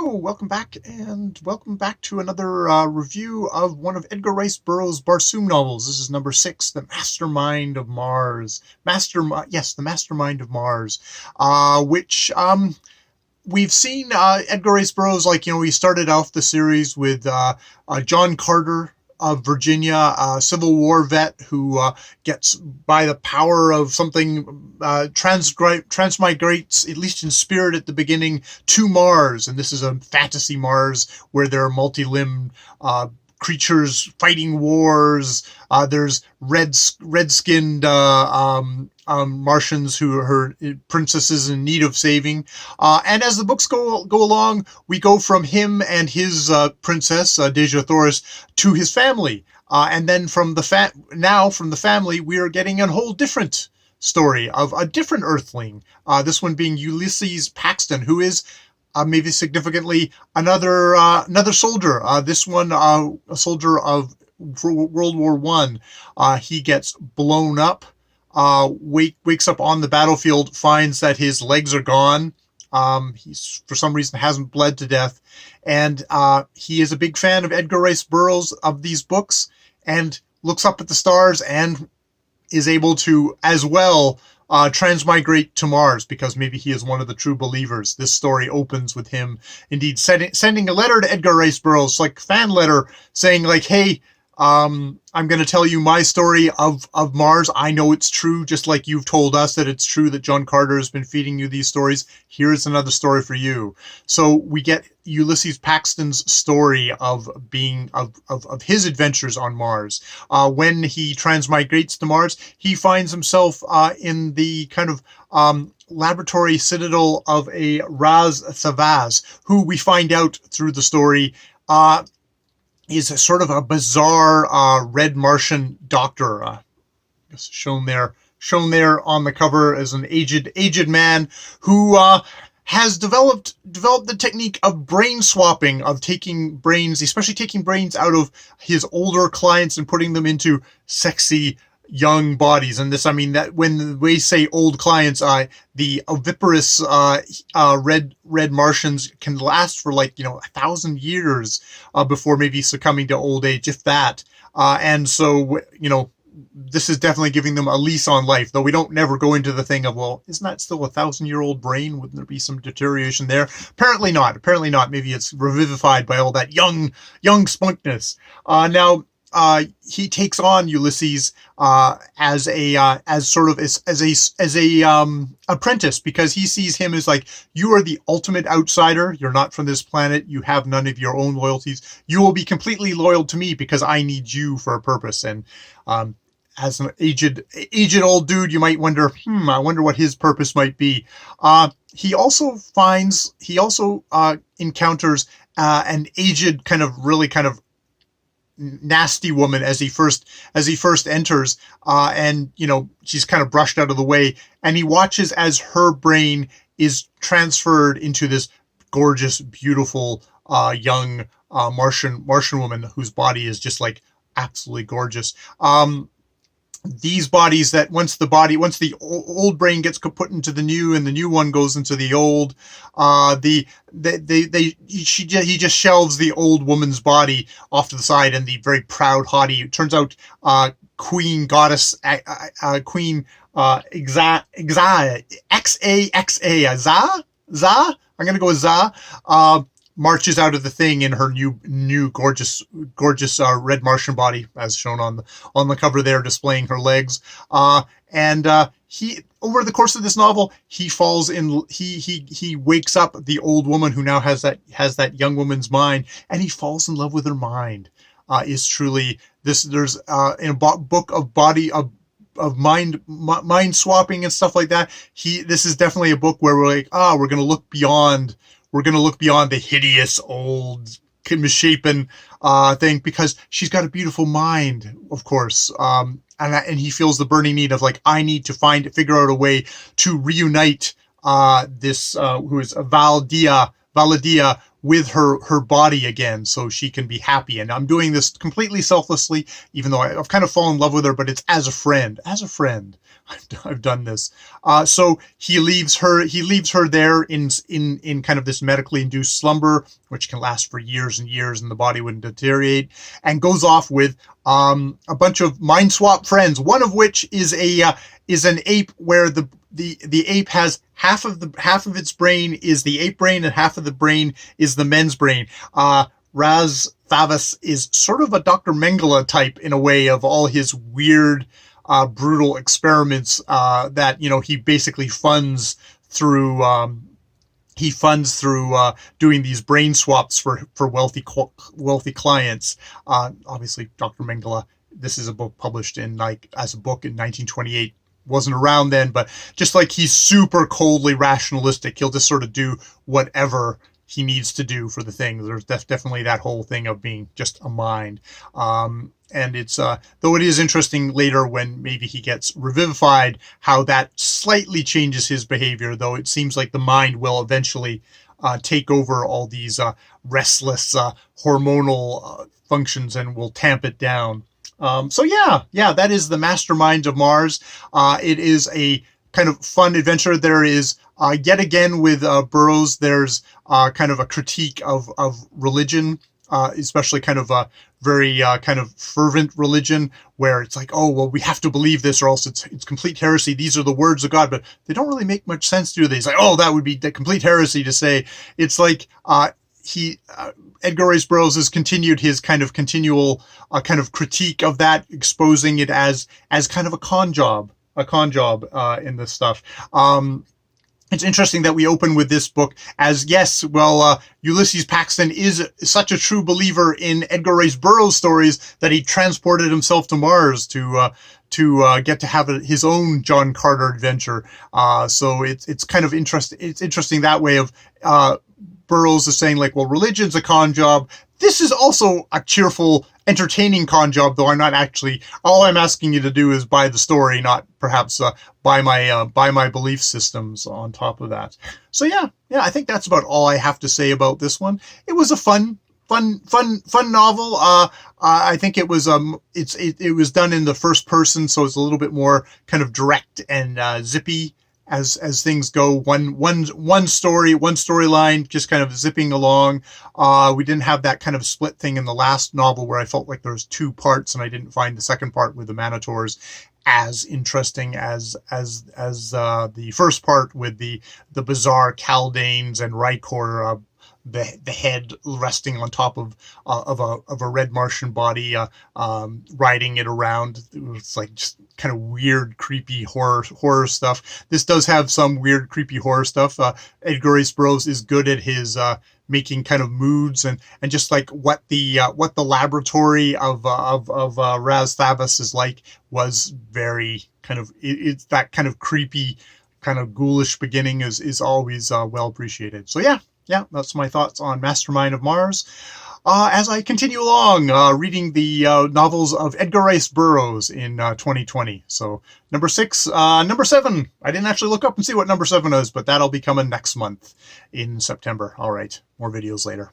Hello, welcome back, and welcome back to another review of one of Edgar Rice Burroughs' Barsoom novels. This is number 6, The Mastermind of Mars. The Mastermind of Mars, which we've seen Edgar Rice Burroughs, he started off the series with John Carter of Virginia, a Civil War vet who gets, by the power of something, transmigrates, at least in spirit at the beginning, to Mars. And this is a fantasy Mars where there are multi-limbed creatures fighting wars. There's red-skinned Martians who are her princesses in need of saving. And as the books go along, we go from him and his princess, Dejah Thoris, to his family. And then from the family, we are getting a whole different story of a different Earthling. This one being Ulysses Paxton, who is maybe significantly another soldier. This one, a soldier of World War One. He gets blown up, wakes up on the battlefield, finds that his legs are gone. He's for some reason hasn't bled to death, and he is a big fan of Edgar Rice Burroughs of these books, and looks up at the stars and is able to as well transmigrate to Mars, because maybe he is one of the true believers. This story opens with him indeed sending a letter to Edgar Rice Burroughs, like fan letter, saying like, hey, I'm going to tell you my story of Mars. I know it's true, just like you've told us that it's true that John Carter has been feeding you these stories. Here's another story for you. So we get Ulysses Paxton's story of his adventures on Mars. When he transmigrates to Mars, he finds himself in the kind of laboratory citadel of a Raz Savaz, who we find out through the story is a sort of a bizarre red Martian doctor, shown there on the cover as an aged man who has developed the technique of brain swapping, of taking brains, especially taking brains out of his older clients and putting them into sexy young bodies. And this, I mean, that when we say old clients, the oviparous red Martians can last for 1,000 years before maybe succumbing to old age, if that. And so, this is definitely giving them a lease on life, though we don't never go into the thing of, well, isn't that still a 1,000-year-old brain? Wouldn't there be some deterioration there? Apparently not. Maybe it's revivified by all that young spunkness. Now, he takes on Ulysses as a apprentice, because he sees him as like, you are the ultimate outsider. You're not from this planet. You have none of your own loyalties. You will be completely loyal to me because I need you for a purpose. And as an aged old dude, you might wonder, I wonder what his purpose might be. He also encounters an aged really kind of nasty woman as he first enters, and she's kind of brushed out of the way, and he watches as her brain is transferred into this gorgeous, beautiful young Martian woman whose body is just like absolutely gorgeous. These bodies that once the old brain gets put into the new and the new one goes into the old, he just shelves the old woman's body off to the side, and the very proud, haughty, it turns out, queen goddess, Queen Za, I'm gonna go with Za, marches out of the thing in her new gorgeous red Martian body, as shown on the cover there, displaying her legs. And he, over the course of this novel, he wakes up the old woman who now has that young woman's mind, and he falls in love with her mind. Is truly this. There's in a book of mind swapping and stuff like that. This is definitely a book where we're like, we're going to look beyond the hideous old misshapen thing, because she's got a beautiful mind, of course. And he feels the burning need of, like, I need to figure out a way to reunite this who is Valadia with her body again, so she can be happy. And I'm doing this completely selflessly, even though I've kind of fallen in love with her, but it's as a friend. I've done this. So he leaves her there in kind of this medically induced slumber, which can last for years and years, and the body wouldn't deteriorate, and goes off with a bunch of mind swap friends. One of which is an ape, where the ape has half of its brain is the ape brain, and half of the brain is the men's brain. Raz Thavas is sort of a Dr. Mengele type in a way, of all his weird, brutal experiments that he basically funds through. Doing these brain swaps for wealthy clients. Obviously, Dr. Mengele. This is a book published as a book in 1928. Wasn't around then, but just like he's super coldly rationalistic, he'll just sort of do whatever he needs to do for the thing. There's definitely that whole thing of being just a mind. And it's, though it is interesting later when maybe he gets revivified, how that slightly changes his behavior, though it seems like the mind will eventually take over all these restless hormonal functions and will tamp it down. So that is the Mastermind of Mars. It is a kind of fun adventure. There is, yet again with Burroughs, there's kind of a critique of religion, especially kind of a very kind of fervent religion, where it's like, oh, well, we have to believe this or else it's complete heresy. These are the words of God, but they don't really make much sense, do they? It's like, oh, that would be the complete heresy to say. It's like Edgar Rice Burroughs has continued his kind of continual kind of critique of that, exposing it as kind of a con job in this stuff. It's interesting that we open with this book as, yes, well, Ulysses Paxton is such a true believer in Edgar Rice Burroughs stories that he transported himself to Mars to get to have his own John Carter adventure. So it's kind of interesting. It's interesting that way of Burroughs is saying, like, well, religion's a con job. This is also a cheerful, entertaining con job, though I'm not actually. All I'm asking you to do is buy the story, not perhaps buy my belief systems on top of that. So yeah, I think that's about all I have to say about this one. It was a fun novel. I think it was it was done in the first person, so it's a little bit more kind of direct and zippy as things go. One storyline, just kind of zipping along. We didn't have that kind of split thing in the last novel where I felt like there was two parts, and I didn't find the second part with the Manitors as interesting as the first part with the bizarre Kaldanes and Rykor, the head resting on top of a red Martian body, riding it around. It was like just kind of weird, creepy horror stuff. This does have some weird, creepy horror stuff. Edgar Rice Burroughs is good at his making kind of moods and just like what the laboratory of Raz Thavas is like was very kind of, it's that kind of creepy, kind of ghoulish beginning is always well appreciated. So yeah, that's my thoughts on Mastermind of Mars. As I continue along, reading the novels of Edgar Rice Burroughs in 2020. So number 6, number 7. I didn't actually look up and see what number 7 is, but that'll be coming next month in September. All right, more videos later.